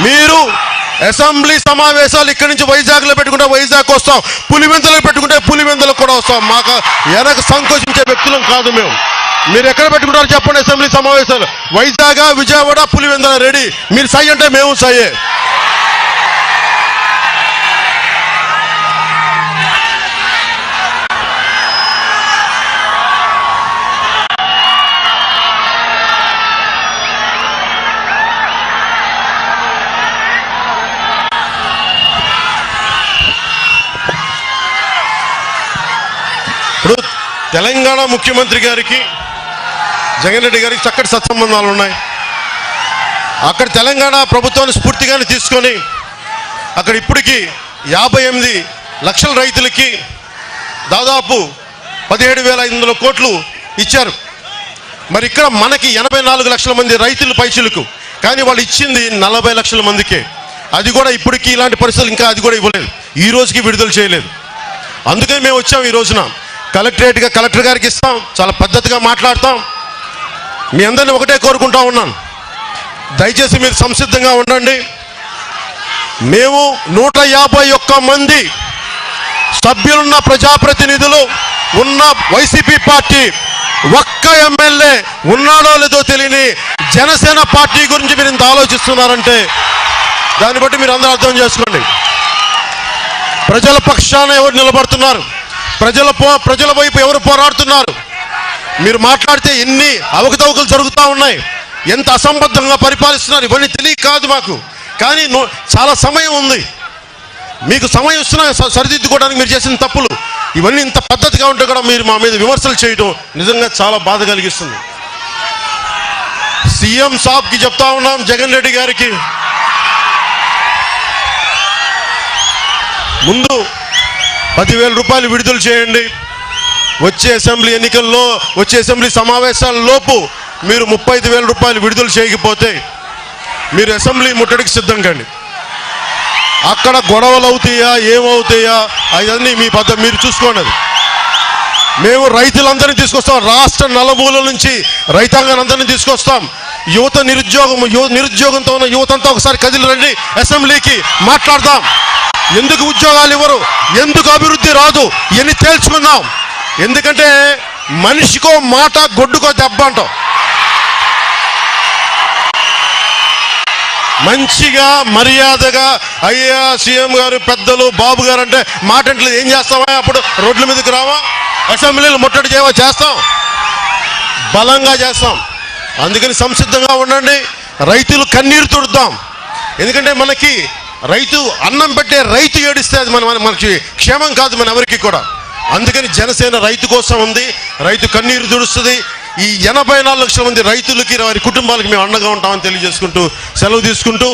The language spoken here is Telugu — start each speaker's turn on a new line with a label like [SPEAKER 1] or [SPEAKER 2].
[SPEAKER 1] మీరు అసెంబ్లీ సమావేశాలు ఇక్కడి నుంచి వైజాగ్లో పెట్టుకుంటే వైజాగ్ వస్తాం, పులివెందులకు పెట్టుకుంటే పులివెందులకు కూడా వస్తాం. మాకు వెనక సంకోచించే వ్యక్తులం కాదు మేము. మీరు ఎక్కడ పెట్టుకుంటారో చెప్పండి. అసెంబ్లీ సమావేశాలు వైజాగ్, విజయవాడ, పులివెందుల రెడీ. మీరు సై అంటే మేము సయ్యే. ఇప్పుడు తెలంగాణ ముఖ్యమంత్రి గారికి జగన్ రెడ్డి గారికి చక్కటి సత్సంబంధాలు ఉన్నాయి. అక్కడ తెలంగాణ ప్రభుత్వాన్ని స్ఫూర్తిగానే తీసుకొని అక్కడ ఇప్పటికీ 58 లక్షల రైతులకి దాదాపు 17,500 కోట్లు ఇచ్చారు. మరి ఇక్కడ మనకి 84 లక్షల మంది రైతులు పైసలకు, కానీ వాళ్ళు ఇచ్చింది 40 లక్షల మందికే. అది కూడా ఇప్పటికీ ఇలాంటి పరిస్థితులు ఇంకా అది కూడా ఇవ్వలేదు, ఈ రోజుకి విడుదల చేయలేదు. అందుకని మేము వచ్చాం. ఈ రోజున కలెక్టర్ గారికి ఇస్తాం, చాలా పద్ధతిగా మాట్లాడతాం. మీ అందరినీ ఒకటే కోరుకుంటా ఉన్నాను, దయచేసి మీరు సంసిద్ధంగా ఉండండి. మేము 151 మంది సభ్యులున్న ప్రజాప్రతినిధులు ఉన్న వైసీపీ పార్టీ ఒక్క ఎమ్మెల్యే ఉన్నాడో లేదో తెలియని జనసేన పార్టీ గురించి మీరు ఇంత ఆలోచిస్తున్నారంటే దాన్ని బట్టి మీరు అందరూ అర్థం చేసుకోండి. ప్రజల పక్షాన ఎవరు నిలబడుతున్నారు, ప్రజల వైపు ఎవరు పోరాడుతున్నారు. మీరు మాట్లాడితే ఎన్ని అవకతవకలు జరుగుతూ ఉన్నాయి, ఎంత అసంబద్ధంగా పరిపాలిస్తున్నారు, ఇవన్నీ తెలియ కాదు మాకు. కానీ చాలా సమయం ఉంది, మీకు సమయం ఇస్తున్నా సరిదిద్దుకోవడానికి మీరు చేసిన తప్పులు ఇవన్నీ ఇంత పద్ధతిగా ఉంటే కూడా మీరు మా మీద విమర్శలు చేయడం నిజంగా చాలా బాధ కలిగిస్తుంది. సీఎం సాబ్కి చెప్తా ఉన్నాం, జగన్ రెడ్డి గారికి ముందు 10,000 రూపాయలు విడుదల చేయండి. వచ్చే అసెంబ్లీ సమావేశాలలోపు మీరు 35,000 రూపాయలు విడుదల చేయకపోతే మీరు అసెంబ్లీ ముట్టడికి సిద్ధం కండి. అక్కడ గొడవలు అవుతాయా ఏమవుతాయా అవన్నీ మీ పద్ధతి మీరు చూసుకోండి. మేము రైతులందరినీ తీసుకొస్తాం, రాష్ట్ర నలుమూల నుంచి రైతాంగాన్ని అందరినీ తీసుకొస్తాం. నిరుద్యోగంతో ఉన్న యువతంతా ఒకసారి కదిలి రండి, అసెంబ్లీకి మాట్లాడదాం. ఎందుకు ఉద్యోగాలు ఇవ్వరు, ఎందుకు అభివృద్ధి రాదు ఇవన్నీ తేల్చుకుందాం. ఎందుకంటే మనిషికో మాట గొడ్డుకో దెబ్బ అంటాం. మంచిగా మర్యాదగా అయ్యా సీఎం గారు పెద్దలు బాబు గారు అంటే మాట అంటే ఏం చేస్తామా, అప్పుడు రోడ్ల మీదకి రావా, అసెంబ్లీలు ముట్టడి చేయవా, చేస్తాం, బలంగా చేస్తాం. అందుకని సంసిద్ధంగా ఉండండి. రైతులు కన్నీరు తుడుద్దాం. ఎందుకంటే మనకి రైతు అన్నం పెట్టే రైతు ఏడిస్తే అది మనకి క్షేమం కాదు మన ఎవరికి కూడా. అందుకని జనసేన రైతు కోసం ఉంది, రైతు కన్నీరు తుడుస్తుంది. ఈ 84 లక్షల మంది రైతులకి వారి కుటుంబాలకి మేము అండగా ఉంటామని తెలియజేసుకుంటూ సెలవు తీసుకుంటూ